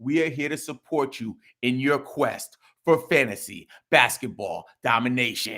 we are here to support you in your quest for fantasy basketball domination.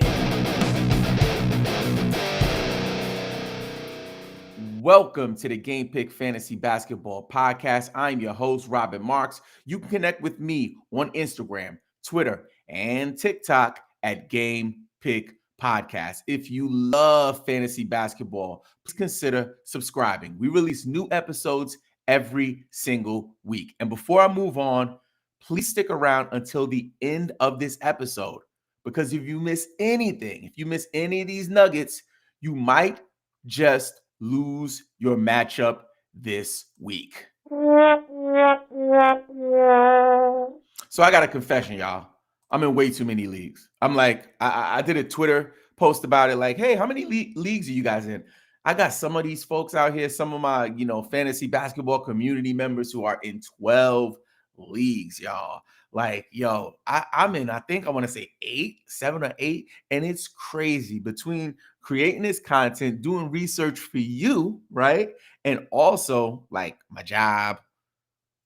Welcome to the Game Pick Fantasy Basketball Podcast. I'm your host, Robin Marks. You can connect with me on Instagram, Twitter, and TikTok at Game Pick Podcast. If you love fantasy basketball, please consider subscribing. We release new episodes every single week. And before I move on, please stick around until the end of this episode, because if you miss anything, if you miss any of these nuggets, you might just lose your matchup this week. So I got a confession, y'all. I'm in way too many leagues. I'm like, I did a Twitter post about it, like, hey, how many leagues are you guys in? I got some of these folks out here, some of my, fantasy basketball community members who are in 12 leagues, y'all. Like, yo, I'm in, I think I want to say 7 or 8. And it's crazy between creating this content, doing research for you, right? And also like my job,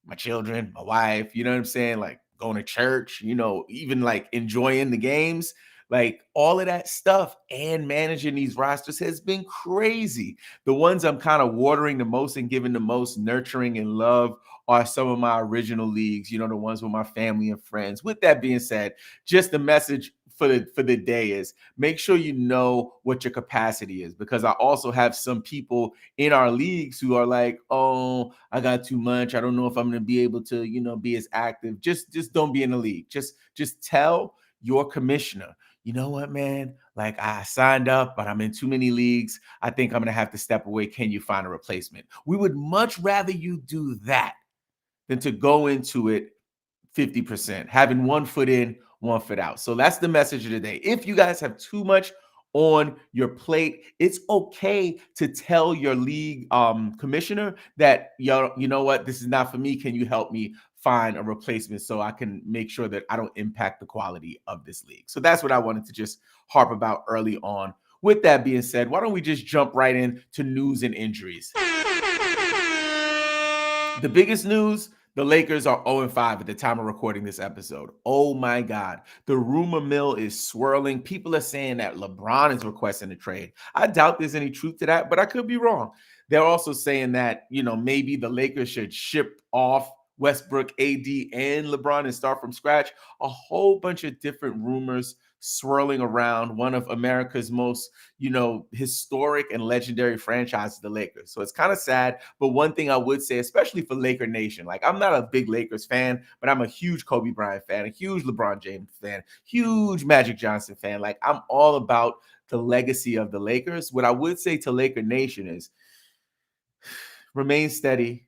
my children, my wife, you know what I'm saying? Like going to church, even like enjoying the games, like all of that stuff, and managing these rosters has been crazy. The ones I'm kind of watering the most and giving the most nurturing and love are some of my original leagues, the ones with my family and friends. With that being said, just the message for the day is make sure you know what your capacity is, because I also have some people in our leagues who are like, oh, I got too much. I don't know if I'm going to be able to, be as active. Just don't be in the league. Just tell your commissioner, you know what, man? Like, I signed up, but I'm in too many leagues. I think I'm going to have to step away. Can you find a replacement? We would much rather you do that than to go into it 50%, having one foot in, one foot out. So that's the message of the day. If you guys have too much on your plate, it's okay to tell your league commissioner that, you know what, this is not for me. Can you help me find a replacement so I can make sure that I don't impact the quality of this league? So that's what I wanted to just harp about early on. With that being said, why don't we just jump right into news and injuries? The biggest news, the Lakers are 0-5 at the time of recording this episode. Oh my God. The rumor mill is swirling. People are saying that LeBron is requesting a trade. I doubt there's any truth to that, but I could be wrong. They're also saying that, maybe the Lakers should ship off Westbrook, AD, and LeBron and start from scratch. A whole bunch of different rumors swirling around one of America's most, historic and legendary franchises, the Lakers. So it's kind of sad. But one thing I would say, especially for Laker Nation, like, I'm not a big Lakers fan, but I'm a huge Kobe Bryant fan, a huge LeBron James fan, huge Magic Johnson fan. Like, I'm all about the legacy of the Lakers. What I would say to Laker Nation is remain steady,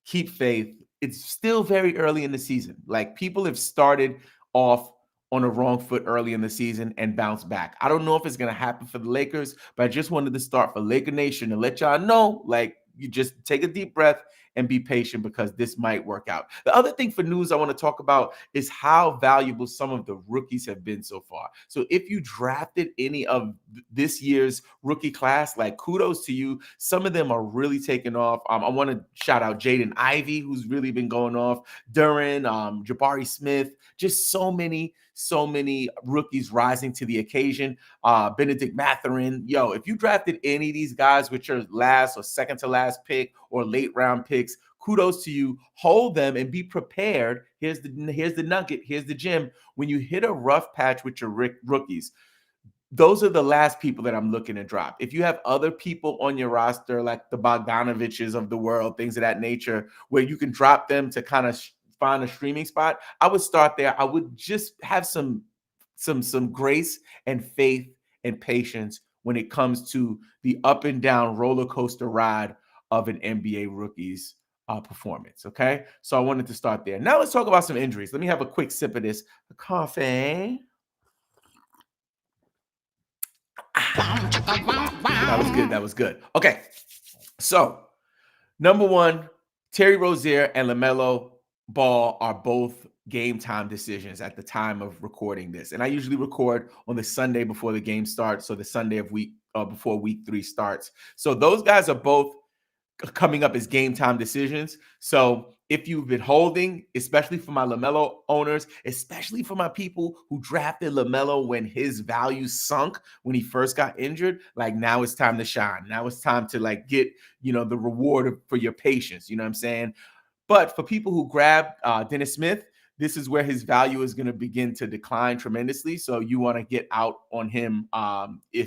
keep faith. It's still very early in the season. Like, people have started off on a wrong foot early in the season and bounce back. I don't know if it's going to happen for the Lakers, but I just wanted to start for Laker Nation and let y'all know, like, you just take a deep breath and be patient, because this might work out. The other thing for news I want to talk about is how valuable some of the rookies have been so far. So if you drafted any of this year's rookie class, like, kudos to you. Some of them are really taking off. I want to shout out Jaden Ivey, who's really been going off. Duran, Jabari Smith, just so many rookies rising to the occasion. Benedict Mathurin. Yo, if you drafted any of these guys with your last or second to last pick or late round picks, kudos to you. Hold them and be prepared. Here's the nugget. Here's the gem. When you hit a rough patch with your rookies, those are the last people that I'm looking to drop. If you have other people on your roster, like the Bogdanoviches of the world, things of that nature, where you can drop them to kind of find a streaming spot, I would start there. I would just have some grace and faith and patience when it comes to the up and down roller coaster ride of an NBA rookie's performance. Okay, so I wanted to start there. Now let's talk about some injuries. Let me have a quick sip of this coffee. That was good. Okay, so number one, Terry Rozier and LaMelo Ball are both game time decisions at the time of recording this. And I usually record on the Sunday before the game starts, so the Sunday of before week 3 starts. So those guys are both coming up as game time decisions. So if you've been holding, especially for my LaMelo owners, especially for my people who drafted LaMelo when his value sunk when he first got injured, like now it's time to shine. Now it's time to like get, the reward for your patience. You know what I'm saying? But for people who grab Dennis Smith, this is where his value is going to begin to decline tremendously. So you want to get out on him,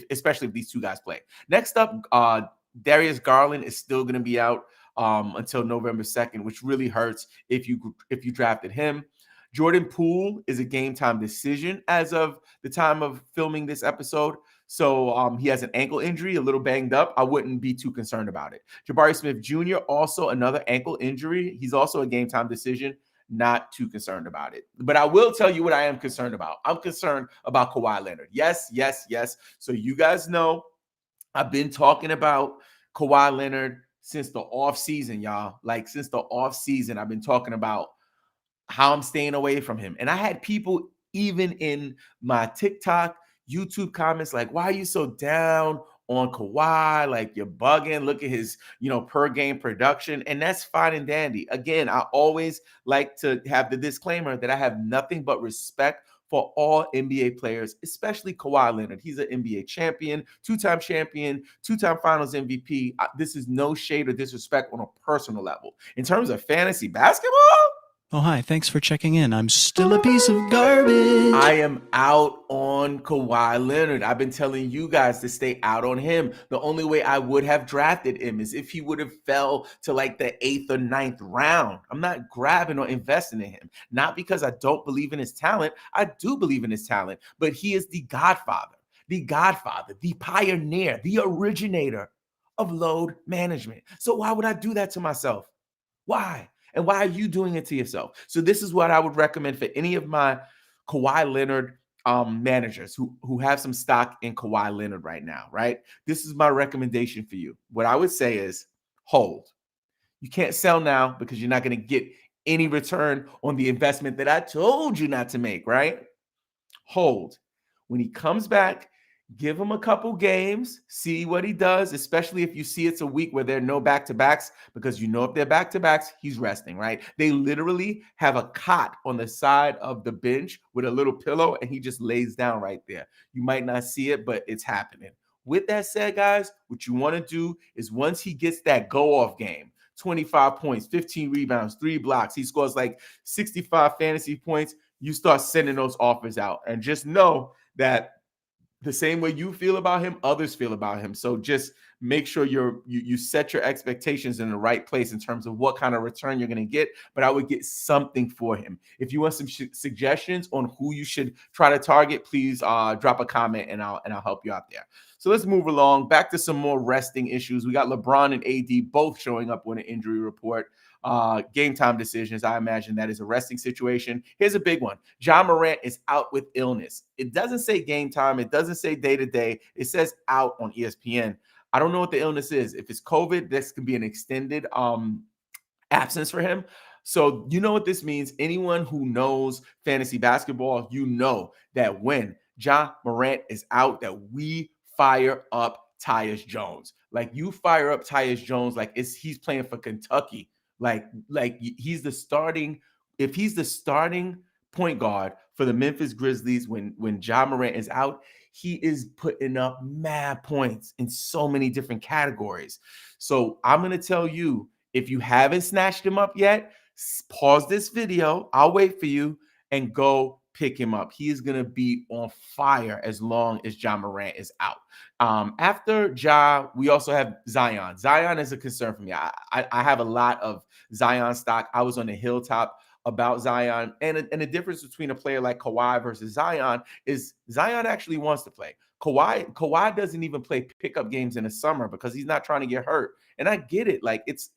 especially if these two guys play. Next up, Darius Garland is still going to be out until November 2nd, which really hurts if you drafted him. Jordan Poole is a game time decision as of the time of filming this episode. So he has an ankle injury, a little banged up. I wouldn't be too concerned about it. Jabari Smith Jr., also another ankle injury. He's also a game time decision. Not too concerned about it. But I will tell you what I am concerned about. I'm concerned about Kawhi Leonard. Yes. So you guys know I've been talking about Kawhi Leonard since the offseason, y'all. Like since the offseason, I've been talking about how I'm staying away from him. And I had people even in my TikTok, YouTube comments like, why are you so down on Kawhi? Like you're bugging. Look at his, per game production. And that's fine and dandy. Again, I always like to have the disclaimer that I have nothing but respect for all NBA players, especially Kawhi Leonard. He's an NBA champion, two-time finals MVP. This is no shade or disrespect on a personal level. In terms of fantasy basketball, oh, hi. Thanks for checking in. I'm still a piece of garbage. I am out on Kawhi Leonard. I've been telling you guys to stay out on him. The only way I would have drafted him is if he would have fell to like the 8th or 9th round. I'm not grabbing or investing in him. Not because I don't believe in his talent. I do believe in his talent, but he is the godfather, the pioneer, the originator of load management. So why would I do that to myself? Why? And why are you doing it to yourself? So this is what I would recommend for any of my Kawhi Leonard managers who have some stock in Kawhi Leonard right now, right? This is my recommendation for you. What I would say is hold. You can't sell now because you're not going to get any return on the investment that I told you not to make, right? Hold. When he comes back, give him a couple games, see what he does, especially if you see it's a week where there are no back-to-backs, because if they're back-to-backs, he's resting, right? They literally have a cot on the side of the bench with a little pillow, and he just lays down right there. You might not see it, but it's happening. With that said, guys, what you want to do is once he gets that go-off game, 25 points, 15 rebounds, 3 blocks, he scores like 65 fantasy points, you start sending those offers out. And just know that the same way you feel about him, others feel about him. So just make sure you set your expectations in the right place in terms of what kind of return you're going to get. But I would get something for him. If you want some suggestions on who you should try to target, please drop a comment and I'll help you out there. So let's move along. Back to some more resting issues. We got LeBron and AD both showing up with an injury report. Game time decisions. I imagine that is a resting situation. Here's a big one. Ja Morant is out with illness. It doesn't say game time. It doesn't say day to day. It says out on ESPN. I don't know what the illness is. If it's COVID, this could be an extended absence for him. So you know what this means. Anyone who knows fantasy basketball, you know that when Ja Morant is out, that we fire up Tyus Jones. Like you fire up Tyus Jones like he's playing for Kentucky. Like he's the starting. If he's the starting point guard for the Memphis Grizzlies when Ja Morant is out, he is putting up mad points in so many different categories. So I'm going to tell you, if you haven't snatched him up yet, pause this video. I'll wait for you and go pick him up. He is going to be on fire as long as Ja Morant is out. After Ja, we also have Zion. Zion is a concern for me. I have a lot of Zion stock. I was on the hilltop about Zion. And the difference between a player like Kawhi versus Zion is Zion actually wants to play. Kawhi doesn't even play pickup games in the summer because he's not trying to get hurt. And I get it. Like it's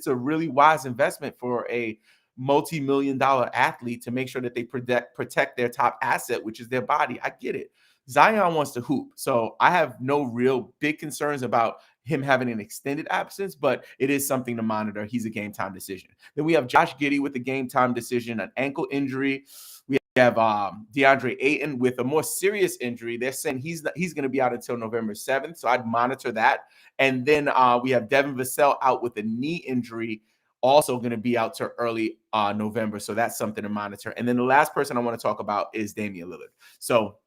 a really wise investment for a multi-million-dollar athlete to make sure that they protect their top asset, which is their body. I get it. Zion wants to hoop. So I have no real big concerns about him having an extended absence, but it is something to monitor. He's a game time decision. Then we have Josh Giddey with a game time decision, an ankle injury. We have DeAndre Ayton with a more serious injury. They're saying he's going to be out until November 7th. So I'd monitor that. And then we have Devin Vassell out with a knee injury also going to be out to early November. So that's something to monitor. And then the last person I want to talk about is Damian Lillard. So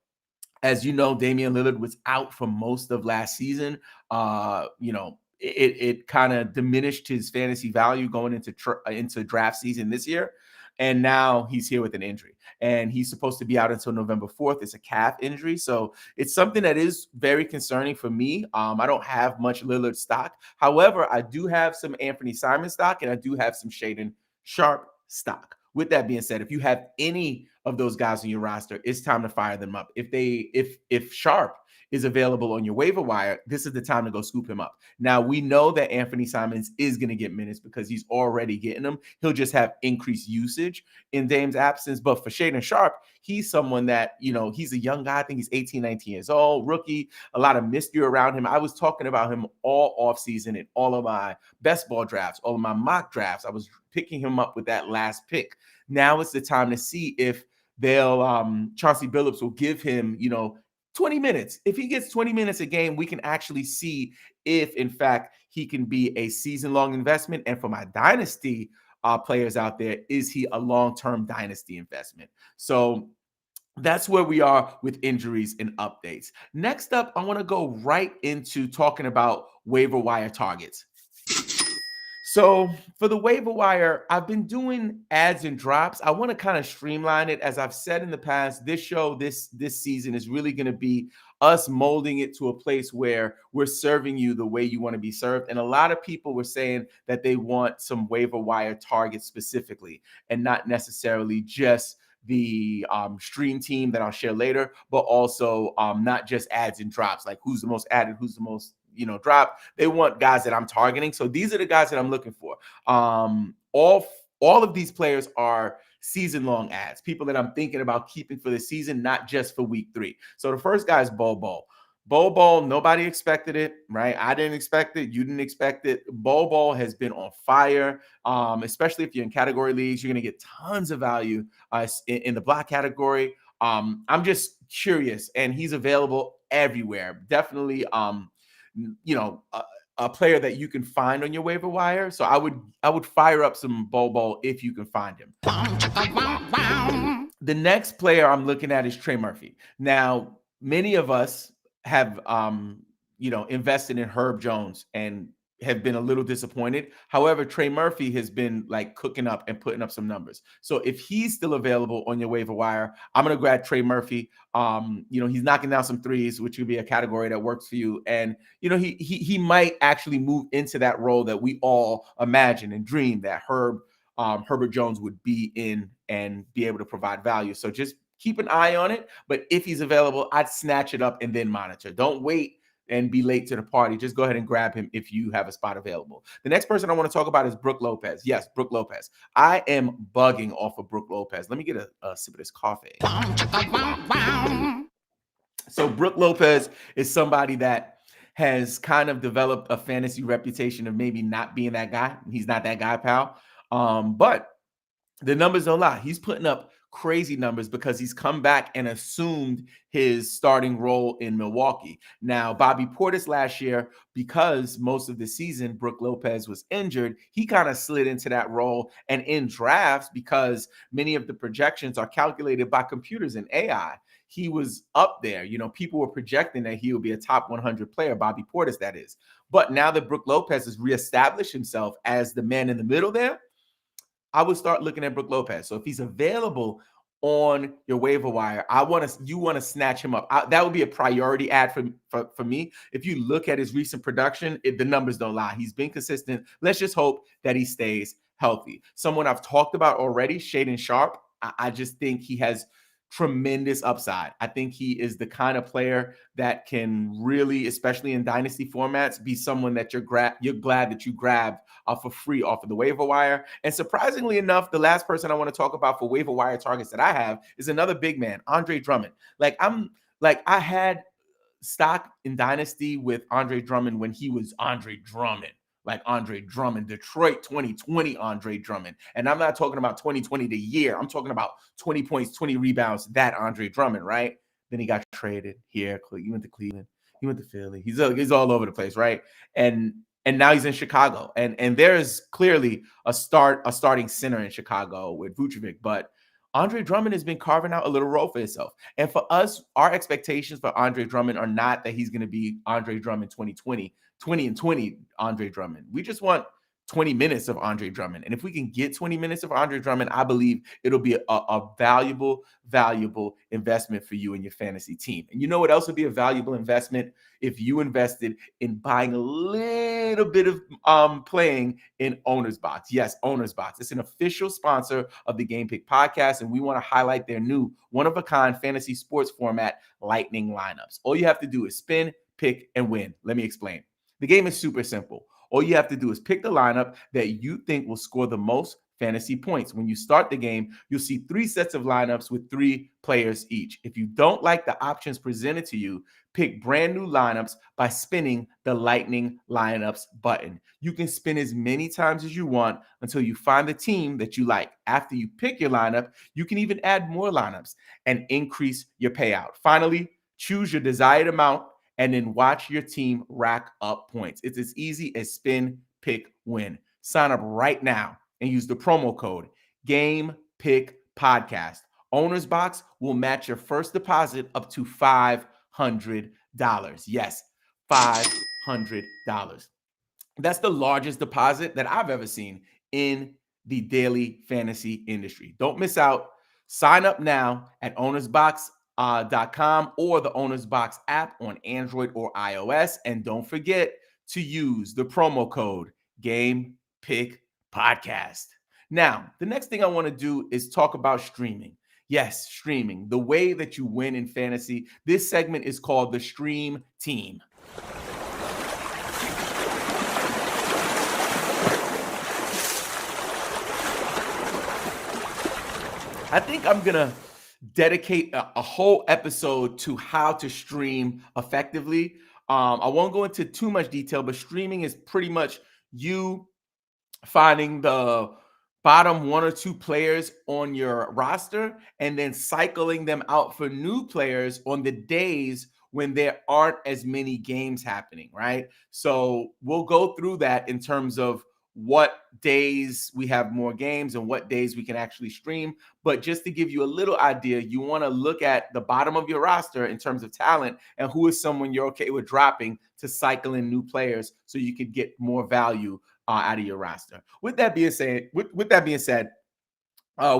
as you know, Damian Lillard was out for most of last season. It kind of diminished his fantasy value going into draft season this year. And now he's here with an injury. And he's supposed to be out until November 4th. It's a calf injury. So it's something that is very concerning for me. I don't have much Lillard stock. However, I do have some Anthony Simon stock, and I do have some Shaedon Sharpe stock. With that being said, if you have any of those guys on your roster, it's time to fire them up. If Sharpe is available on your waiver wire, this is the time to go scoop him up. Now, we know that Anthony Simons is going to get minutes because he's already getting them. He'll just have increased usage in Dame's absence. But for Shaedon Sharpe, he's someone that, he's a young guy. I think he's 18, 19 years old, rookie, a lot of mystery around him. I was talking about him all offseason in all of my best ball drafts, all of my mock drafts. I was picking him up with that last pick. Now it's the time to see if Chauncey Billups will give him, 20 minutes. If he gets 20 minutes a game, we can actually see if, in fact, he can be a season-long investment. And for my dynasty players out there, is he a long-term dynasty investment? So that's where we are with injuries and updates. Next up, I want to go right into talking about waiver wire targets. So for the waiver wire, I've been doing ads and drops. I want to kind of streamline it. As I've said in the past, this show, this season is really going to be us molding it to a place where we're serving you the way you want to be served. And a lot of people were saying that they want some waiver wire targets specifically, and not necessarily just the stream team that I'll share later, but also not just ads and drops, like who's the most added, who's the most drop. They want guys that I'm targeting. So these are the guys that I'm looking for. All of these players are season-long ads, people that I'm thinking about keeping for the season, not just for week 3. So the first guy is Bol. Bol, nobody expected it, right? I didn't expect it. You didn't expect it. Bol has been on fire, especially if you're in category leagues. You're going to get tons of value in the block category. I'm just curious, and he's available everywhere. Definitely, a player that you can find on your waiver wire. So I would fire up some Bol if you can find him. The next player I'm looking at is Trey Murphy. Now, many of us have invested in Herb Jones and have been a little disappointed. However, Trey Murphy has been like cooking up and putting up some numbers. So if he's still available on your waiver wire, I'm going to grab Trey Murphy. He's knocking down some threes, which would be a category that works for you. And, he might actually move into that role that we all imagine and dream that Herbert Jones would be in and be able to provide value. So just keep an eye on it. But if he's available, I'd snatch it up and then monitor. Don't wait and be late to the party. Just go ahead and grab him if you have a spot available. The next person I want to talk about is Brook Lopez. Yes, Brook Lopez. I am bugging off of Brook Lopez. Let me get a sip of this coffee. So Brook Lopez is somebody that has kind of developed a fantasy reputation of maybe not being that guy. He's not that guy, pal. But the numbers don't lie. He's putting up crazy numbers because he's come back and assumed his starting role in Milwaukee. Now, Bobby Portis last year, because most of the season Brook Lopez was injured, he kind of slid into that role. And in drafts, because many of the projections are calculated by computers and AI, he was up there. People were projecting that he would be a top 100 player, Bobby Portis, that is. But now that Brook Lopez has reestablished himself as the man in the middle there, I would start looking at Brook Lopez. So if he's available on your waiver wire, you want to snatch him up. That would be a priority ad for me. If you look at his recent production, the numbers don't lie. He's been consistent. Let's just hope that he stays healthy. Someone I've talked about already, Shaedon Sharpe. I just think he has tremendous upside. I think he is the kind of player that can really, especially in dynasty formats, be someone that you're glad that you grabbed for free off of the waiver wire. And surprisingly enough, the last person I want to talk about for waiver wire targets that I have is another big man, Andre Drummond. I had stock in dynasty with Andre Drummond when he was Andre Drummond. Like Andre Drummond, Detroit 2020 Andre Drummond. And I'm not talking about 2020 the year. I'm talking about 20 points, 20 rebounds, that Andre Drummond, right? Then he got traded here. He went to Cleveland. He went to Philly. He's all over the place, right? And and now he's in Chicago. And there is clearly a starting center in Chicago with Vucevic, but Andre Drummond has been carving out a little role for himself. And for us, our expectations for Andre Drummond are not that he's going to be Andre Drummond 2020, 20 and 20 Andre Drummond. We just want 20 minutes of Andre Drummond. And if we can get 20 minutes of Andre Drummond, I believe it'll be a valuable investment for you and your fantasy team. And you know what else would be a valuable investment? If you invested in buying a little bit of playing in Owner's Box. Yes, Owner's Box. It's an official sponsor of the Game Pick podcast, and we want to highlight their new one-of-a-kind fantasy sports format, Lightning Lineups. All you have to do is spin, pick, and win. Let me explain. The game is super simple. All you have to do is pick the lineup that you think will score the most fantasy points. When you start the game, you'll see 3 sets of lineups with 3 players each. If you don't like the options presented to you, pick brand new lineups by spinning the Lightning Lineups button. You can spin as many times as you want until you find the team that you like. After you pick your lineup, you can even add more lineups and increase your payout. Finally, choose your desired amount and then watch your team rack up points. It's as easy as spin, pick, win. Sign up right now and use the promo code GamePickPodcast. Owner's Box will match your first deposit up to $500. Yes, $500. That's the largest deposit that I've ever seen in the daily fantasy industry. Don't miss out. Sign up now at ownersbox.com or the Owner's Box app on Android or iOS. And don't forget to use the promo code GamePickPodcast. Now, the next thing I want to do is talk about streaming. Yes, streaming, the way that you win in fantasy. This segment is called the Stream Team. I think I'm going to dedicate a whole episode to how to stream effectively. I won't go into too much detail, but streaming is pretty much you finding the bottom 1 or 2 players on your roster and then cycling them out for new players on the days when there aren't as many games happening, right? So we'll go through that in terms of what days we have more games and what days we can actually stream. But just to give you a little idea, you want to look at the bottom of your roster in terms of talent and who is someone you're okay with dropping to cycle in new players so you could get more value out of your roster. With that being said,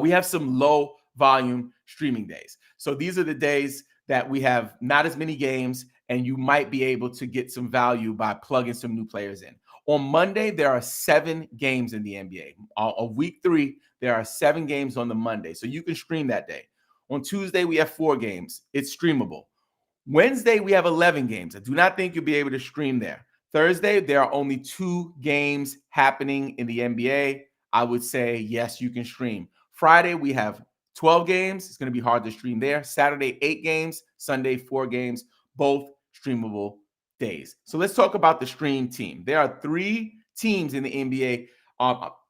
we have some low volume streaming days. So these are the days that we have not as many games and you might be able to get some value by plugging some new players in. On Monday, there are 7 games in the NBA. On week 3, there are 7 games on the Monday. So you can stream that day. On Tuesday, we have 4 games. It's streamable. Wednesday, we have 11 games. I do not think you'll be able to stream there. Thursday, there are only 2 games happening in the NBA. I would say, yes, you can stream. Friday, we have 12 games. It's going to be hard to stream there. Saturday, 8 games. Sunday, 4 games. Both streamable days. So let's talk about the stream team. There are 3 teams in the NBA.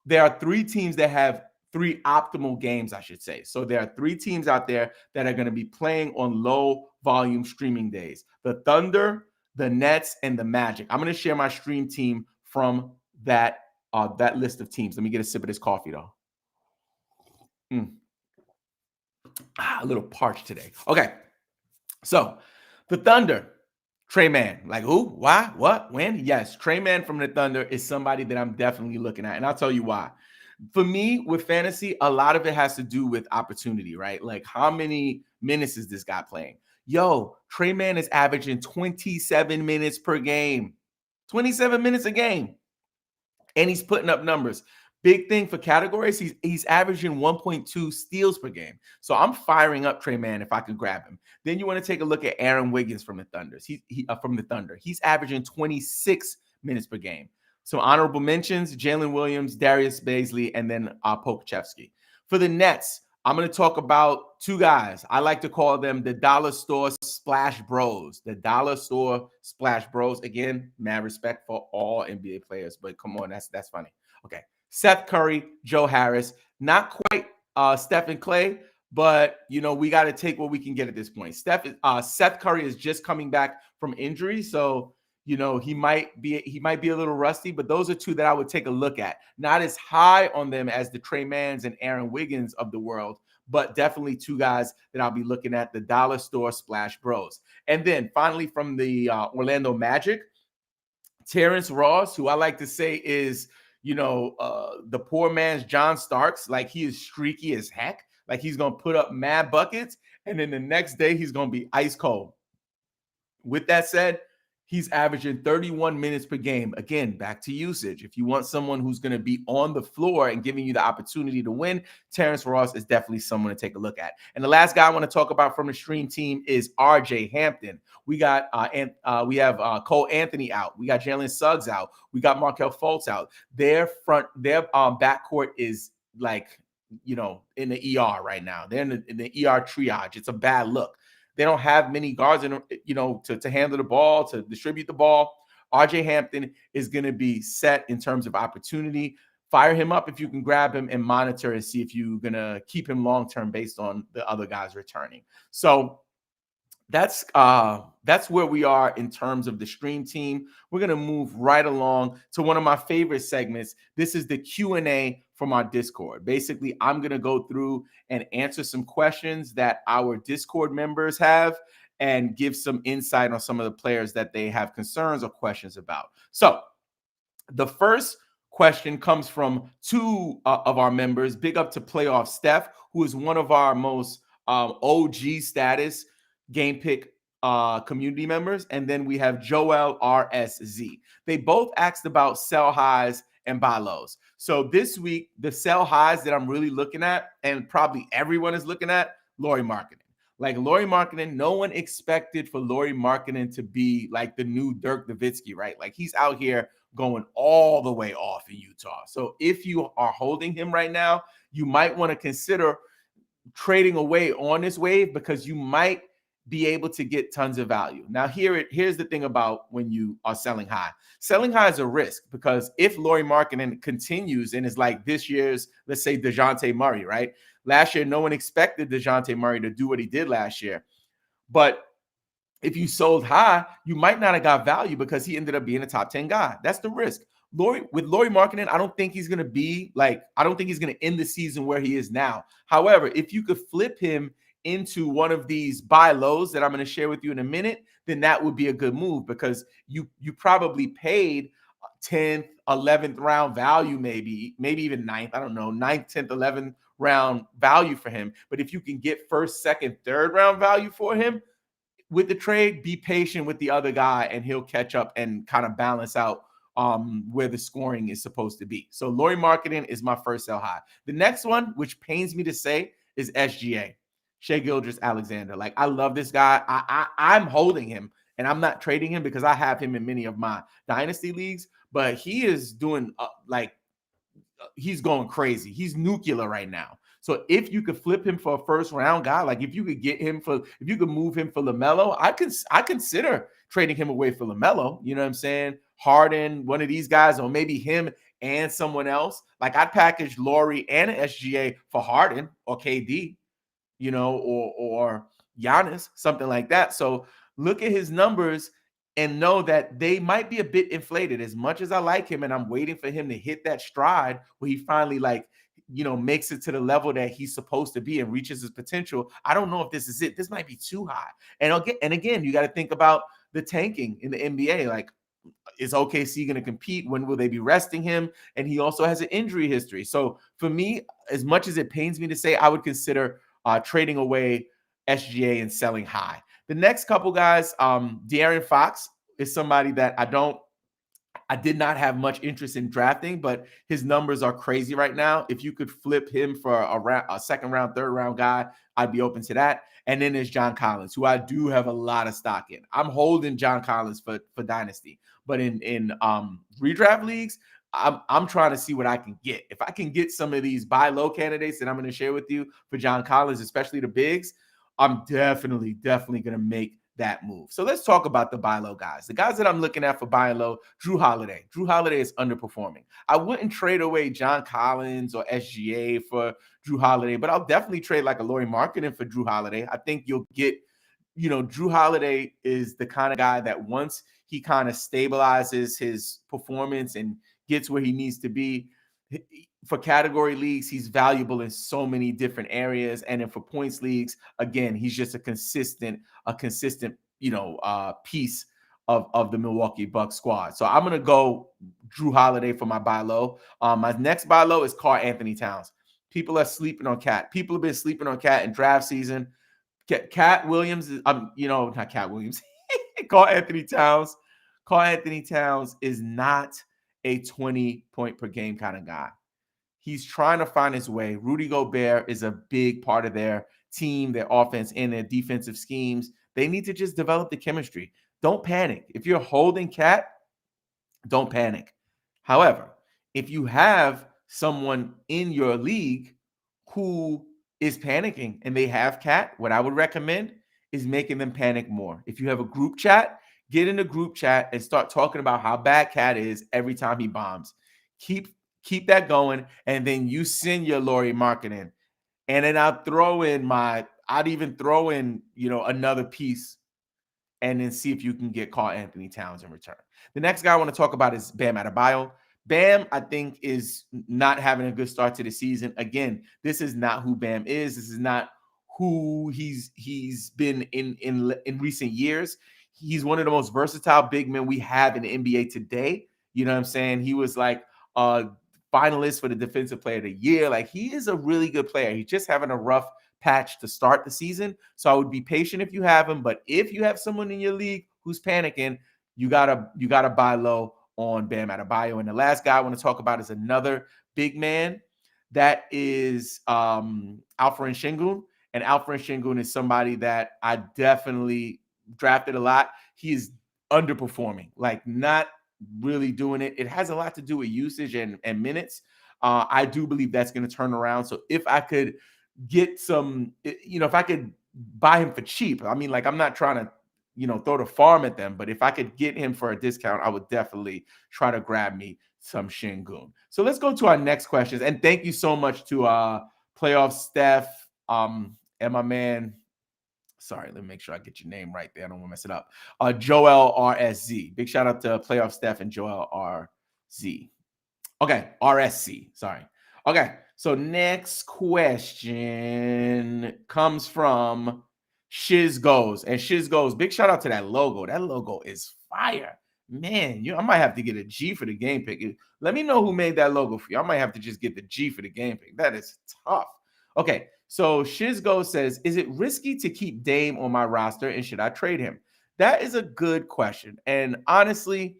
There are 3 teams that have 3 optimal games, I should say. So there are 3 teams out there that are going to be playing on low volume streaming days. The Thunder, the Nets, and the Magic. I'm going to share my stream team from that list of teams. Let me get a sip of this coffee, though. A little parched today. Okay. So the Thunder, Trey Mann. Like who? Why? What? When? Yes, Trey Mann from the Thunder is somebody that I'm definitely looking at. And I'll tell you why. For me, with fantasy, a lot of it has to do with opportunity, right? Like how many minutes is this guy playing? Yo, Trey Mann is averaging 27 minutes per game. 27 minutes a game. And he's putting up numbers. Big thing for categories, he's averaging 1.2 steals per game. So I'm firing up Trey Mann if I can grab him. Then you want to take a look at Aaron Wiggins from the Thunder. From the Thunder. He's averaging 26 minutes per game. Some honorable mentions, Jalen Williams, Darius Bazley, and then Pokuševski. For the Nets, I'm going to talk about 2 guys. I like to call them the Dollar Store Splash Bros. The Dollar Store Splash Bros. Again, mad respect for all NBA players, but come on, that's funny. Okay. Seth Curry, Joe Harris, not quite Steph and Clay, but we got to take what we can get at this point. Seth Curry is just coming back from injury, so He might be a little rusty, but those are two that I would take a look at. Not as high on them as the Trey Mans and Aaron Wiggins of the world, but definitely two guys that I'll be looking at, the Dollar Store Splash Bros. And then finally from the Orlando Magic, Terrence Ross, who I like to say is, the poor man's John Starks. Like, he is streaky as heck. Like, he's going to put up mad buckets, and then the next day he's going to be ice cold. With that said, he's averaging 31 minutes per game. Again, back to usage. If you want someone who's going to be on the floor and giving you the opportunity to win, Terrence Ross is definitely someone to take a look at. And the last guy I want to talk about from the stream team is RJ Hampton. We got we have Cole Anthony out. We got Jalen Suggs out. We got Markelle Fultz out. Their backcourt is like, in the ER right now. They're in the ER triage. It's a bad look. They don't have many guards, to handle the ball, to distribute the ball. RJ Hampton is going to be set in terms of opportunity. Fire him up if you can grab him and monitor and see if you're going to keep him long-term based on the other guys returning. So that's where we are in terms of the stream team. We're going to move right along to one of my favorite segments. This is the Q&A from our Discord. Basically, I'm going to go through and answer some questions that our Discord members have and give some insight on some of the players that they have concerns or questions about. So the first question comes from two of our members. Big up to Playoff Steph, who is one of our most OG status game pick community members. And then we have Joel RSZ. They both asked about sell highs and buy lows. So this week, the sell highs that I'm really looking at, and probably everyone is looking at, Lauri Markkanen. Like, Lauri Markkanen, no one expected for Lauri Markkanen to be like the new Dirk Nowitzki, right? Like, he's out here going all the way off in Utah. So if you are holding him right now, you might want to consider trading away on this wave, because you might be able to get tons of value. Now, here's the thing about when you are selling high. Selling high is a risk, because if Lauri Markkanen continues and is like this year's, let's say, DeJounte Murray, right? Last year, no one expected DeJounte Murray to do what he did last year. But if you sold high, you might not have got value because he ended up being a top 10 guy. That's the risk. With Lauri Markkanen, I don't think he's going to end the season where he is now. However, if you could flip him into one of these buy lows that I'm going to share with you in a minute, then that would be a good move, because you probably paid 10th, 11th round value, maybe even 9th, I don't know, 9th, 10th, 11th round value for him. But if you can get first, second, third round value for him with the trade, be patient with the other guy and he'll catch up and kind of balance out where the scoring is supposed to be. So Lauri Markkanen is my first sell high. The next one, which pains me to say, is SGA. Shai Gilgeous-Alexander. Like, I love this guy. I'm holding him, and I'm not trading him because I have him in many of my dynasty leagues, but he is doing he's going crazy. He's nuclear right now. So if you could flip him for a first round guy, like if you could move him for LaMelo, I consider trading him away for LaMelo. You know what I'm saying? Harden, one of these guys, or maybe him and someone else. Like, I'd package Lauri and an SGA for Harden or KD, or Giannis, something like that. So look at his numbers and know that they might be a bit inflated. As much as I like him and I'm waiting for him to hit that stride where he finally makes it to the level that he's supposed to be and reaches his potential, I don't know if this is it. This might be too high. And again, you got to think about the tanking in the NBA. Like, is OKC going to compete? When will they be resting him? And he also has an injury history. So for me, as much as it pains me to say, I would consider trading away SGA and selling high. The next couple guys, De'Aaron Fox is somebody that I did not have much interest in drafting, but his numbers are crazy right now. If you could flip him for a second round, third round guy, I'd be open to that. And then there's John Collins, who I do have a lot of stock in. I'm holding John Collins for Dynasty, but in redraft leagues, I'm trying to see what I can get. If I can get some of these buy low candidates that I'm going to share with you for John Collins, especially the bigs, I'm definitely going to make that move. So let's talk about the buy low guys. The guys that I'm looking at for buying low, Jrue Holiday. Jrue Holiday is underperforming. I wouldn't trade away John Collins or SGA for Jrue Holiday, but I'll definitely trade like a Lauri Markkanen for Jrue Holiday. I think you'll get, Jrue Holiday is the kind of guy that once he kind of stabilizes his performance and gets where he needs to be. For category leagues, he's valuable in so many different areas. And then for points leagues, again, he's just a consistent, piece of the Milwaukee Bucks squad. So I'm gonna go Drew Holiday for my buy low. My next buy low is Karl Anthony Towns. People are sleeping on Cat. People have been sleeping on Cat in draft season. Cat Williams is, not Cat Williams. Karl Anthony Towns. Karl Anthony Towns is not a 20-point per game kind of guy. He's trying to find his way. Rudy Gobert is a big part of their team, their offense, and their defensive schemes. They need to just develop the chemistry. Don't panic. If you're holding Cat, don't panic. However, if you have someone in your league who is panicking and they have Cat, what I would recommend is making them panic more. If you have a group chat, get in a group chat and start talking about how bad Cat is every time he bombs. Keep that going, and then you send your Lauri Markkanen. And then I'd even throw in, another piece and then see if you can get Karl Anthony Towns in return. The next guy I want to talk about is Bam Adebayo. Bam, I think, is not having a good start to the season. Again, this is not who Bam is. This is not who he's been in recent years. He's one of the most versatile big men we have in the NBA today. You know what I'm saying? He was like a finalist for the Defensive Player of the Year. Like, he is a really good player. He's just having a rough patch to start the season. So I would be patient if you have him. But if you have someone in your league who's panicking, you gotta buy low on Bam Adebayo. And the last guy I want to talk about is another big man. That is Alperen Sengun. And Alperen Sengun is somebody that I definitely drafted a lot. He is underperforming, like not really doing it. It has a lot to do with usage and minutes. I do believe that's going to turn around. So if I could get some, if I could buy him for cheap, I mean, like, I'm not trying to, throw the farm at them, but if I could get him for a discount, I would definitely try to grab me some Sengun. So let's go to our next questions. And thank you so much to Playoff Steph and my man. Sorry, let me make sure I get your name right there. I don't want to mess it up. Joel RSZ. Big shout out to Playoff Steph and Joel RZ. Okay, RSC. Sorry. Okay, so next question comes from Shiz Goes. And Shiz Goes, big shout out to that logo. That logo is fire. Man, I might have to get a G for the game pick. Let me know who made that logo for you. I might have to just get the G for the game pick. That is tough. Okay, so Shizgo says, is it risky to keep Dame on my roster and should I trade him? That is a good question. And honestly,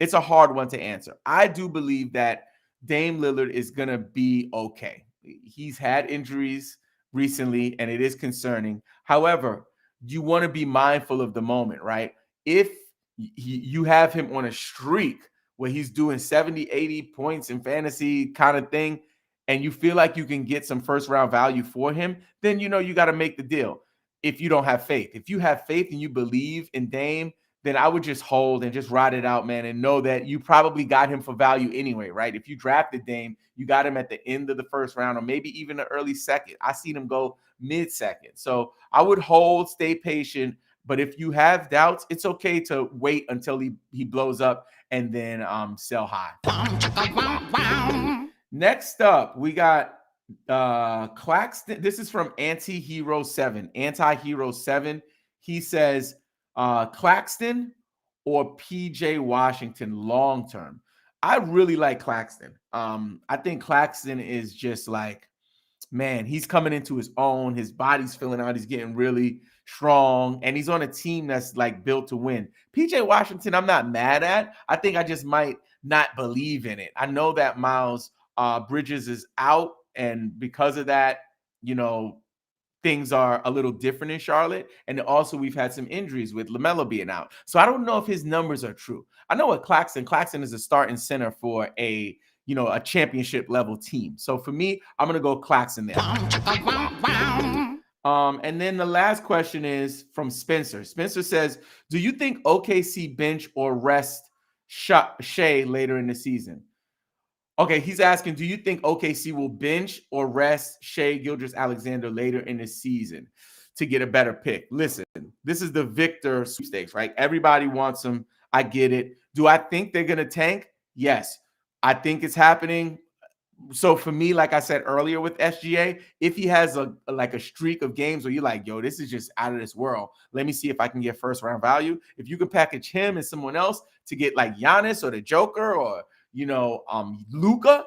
it's a hard one to answer. I do believe that Dame Lillard is going to be okay. He's had injuries recently, and it is concerning. However, you want to be mindful of the moment, right? If you have him on a streak where he's doing 70, 80 points in fantasy kind of thing, and you feel like you can get some first round value for him, then you got to make the deal. If you don't have faith, if you have faith and you believe in Dame, then I would just hold and just ride it out, man, and know that you probably got him for value anyway, right? If you drafted Dame, you got him at the end of the first round or maybe even the early second. I seen him go mid-second. So I would hold, stay patient. But if you have doubts, it's okay to wait until he blows up and then sell high. Next up, we got Claxton. This is from Anti-Hero 7. Anti-Hero 7. He says, Claxton or PJ Washington long term. I really like Claxton. I think Claxton is just like, man, he's coming into his own. His body's filling out. He's getting really strong, and he's on a team that's like built to win. PJ Washington, I'm not mad at. I think I just might not believe in it. I know that Miles Bridges is out, and because of that, things are a little different in Charlotte. And also we've had some injuries with LaMelo being out. So I don't know if his numbers are true. I know what Claxton is a starting center for a championship level team. So for me, I'm going to go Claxton there. And then the last question is from Spencer. Spencer says, do you think OKC bench or rest Shea later in the season? Okay, he's asking, do you think OKC will bench or rest Shea Gilgeous-Alexander later in the season to get a better pick? Listen, this is the Victor sweepstakes, right? Everybody wants him. I get it. Do I think they're going to tank? Yes. I think it's happening. So for me, like I said earlier with SGA, if he has a streak of games where you're like, yo, this is just out of this world, let me see if I can get first round value. If you can package him and someone else to get like Giannis or the Joker or Luka,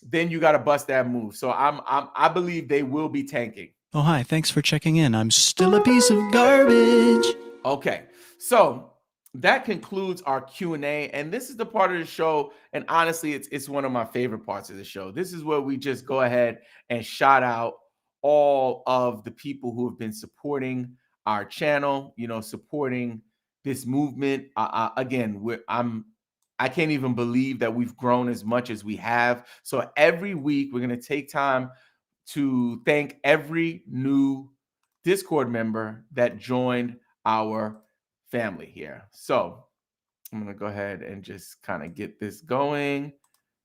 then you got to bust that move. So I believe they will be tanking. Oh, hi. Thanks for checking in. I'm still a piece of garbage. Okay. So that concludes our Q&A, and this is the part of the show, and honestly, it's one of my favorite parts of the show. This is where we just go ahead and shout out all of the people who have been supporting our channel, supporting this movement. Again, I can't even believe that we've grown as much as we have. So every week we're going to take time to thank every new Discord member that joined our family here. So I'm going to go ahead and just kind of get this going.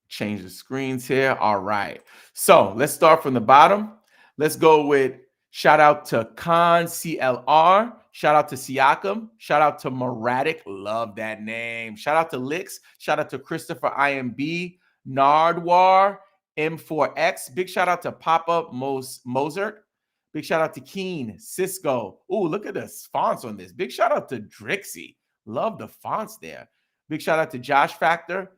Change the screens here. All right. So let's start from the bottom. Let's go with shout out to Khan CLR. Shout out to Siakam. Shout out to Moratic. Love that name. Shout out to Lix. Shout out to Christopher IMB. Nardwar. M4X. Big shout out to Papa Mozart. Big shout out to Keen, Cisco. Oh, look at the fonts on this. Big shout out to Drixie. Love the fonts there. Big shout out to Josh Factor,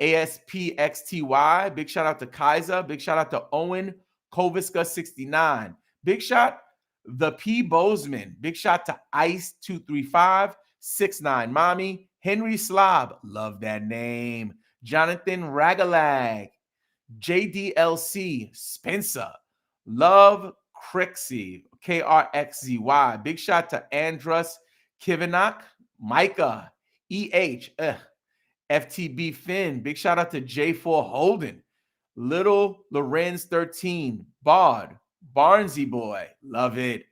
ASPXTY. Big shout out to Kaiser. Big shout out to Owen Koviska 69. Big shout the P Bozeman. Big shout to Ice 235 69. Mommy Henry Slob. Love that name. Jonathan Ragalag. JDLC Spencer. Love Crixie, KRXZY. Big shout to Andrus Kivanak, Micah, FTB Finn. Big shout out to J4 Holden, Little Lorenz 13, Bod, Barnsey Boy, love it.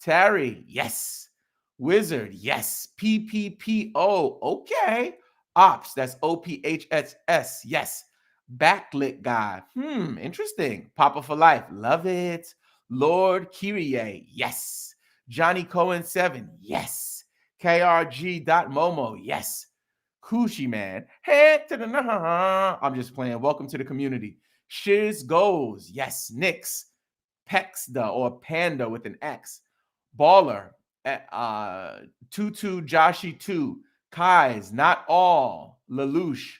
Terry, yes. Wizard, yes. PPPO, okay. Ops, that's OPHSS, yes. Backlit guy, interesting. Papa for life, love it. Lord Kyrie, yes. Johnny Cohen 7, yes. KRG.Momo, yes. Coochie man, head to the I'm just playing. Welcome to the community. Shiz goes, yes. Nix, Pexda or Panda with an X. Baller, Tutu Joshi 2, Kai's Not All, Lelouch,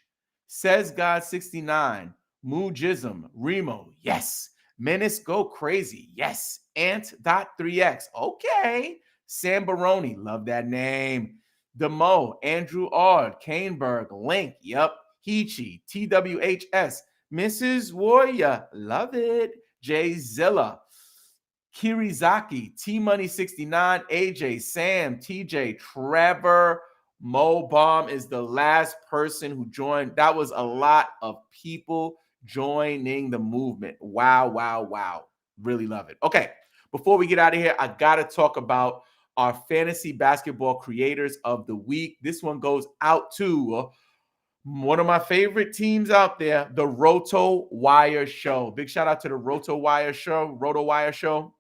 Says God 69, Moojism, Remo, yes. Menace Go Crazy, yes. Ant.3x, okay. Sam Baroni, love that name. Demo, Andrew Ard, Kaneberg, Link, yep. Heechee, TWHS, Mrs. Warrior, love it. Jay Zilla, Kirizaki, T-Money 69, AJ, Sam, TJ, Trevor, Mo Bomb is the last person who joined. That was a lot of people joining the movement. Wow, wow, wow. Really love it. Okay, before we get out of here, I got to talk about our fantasy basketball creators of the week. This one goes out to one of my favorite teams out there, the Roto Wire Show. Big shout out to the Roto Wire Show.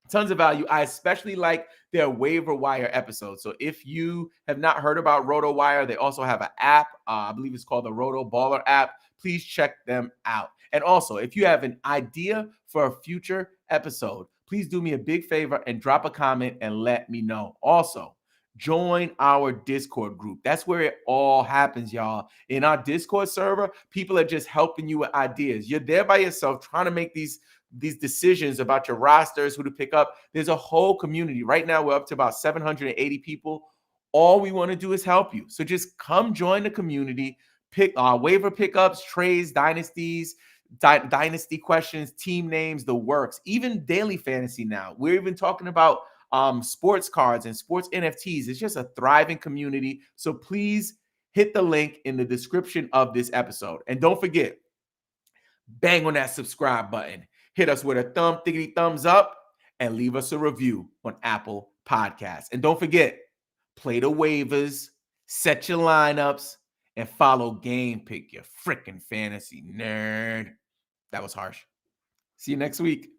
Tons of value. I especially like their waiver wire episodes. So if you have not heard about Roto Wire, they also have an app. I believe it's called the Roto Baller app. Please check them out. And also, if you have an idea for a future episode, please do me a big favor and drop a comment and let me know. Also, join our Discord group. That's where it all happens, y'all. In our Discord server, people are just helping you with ideas. You're there by yourself trying to make these decisions about your rosters, who to pick up. There's a whole community. Right now, we're up to about 780 people. All we want to do is help you. So just come join the community, pick waiver pickups, trades, dynasties, dynasty questions, team names, the works, even daily fantasy now. We're even talking about sports cards and sports NFTs. It's just a thriving community. So please hit the link in the description of this episode. And don't forget, bang on that subscribe button. Hit us with a thumbs up and leave us a review on Apple Podcasts. And don't forget, play the waivers, set your lineups, and follow Game Pick, your freaking fantasy nerd. That was harsh. See you next week.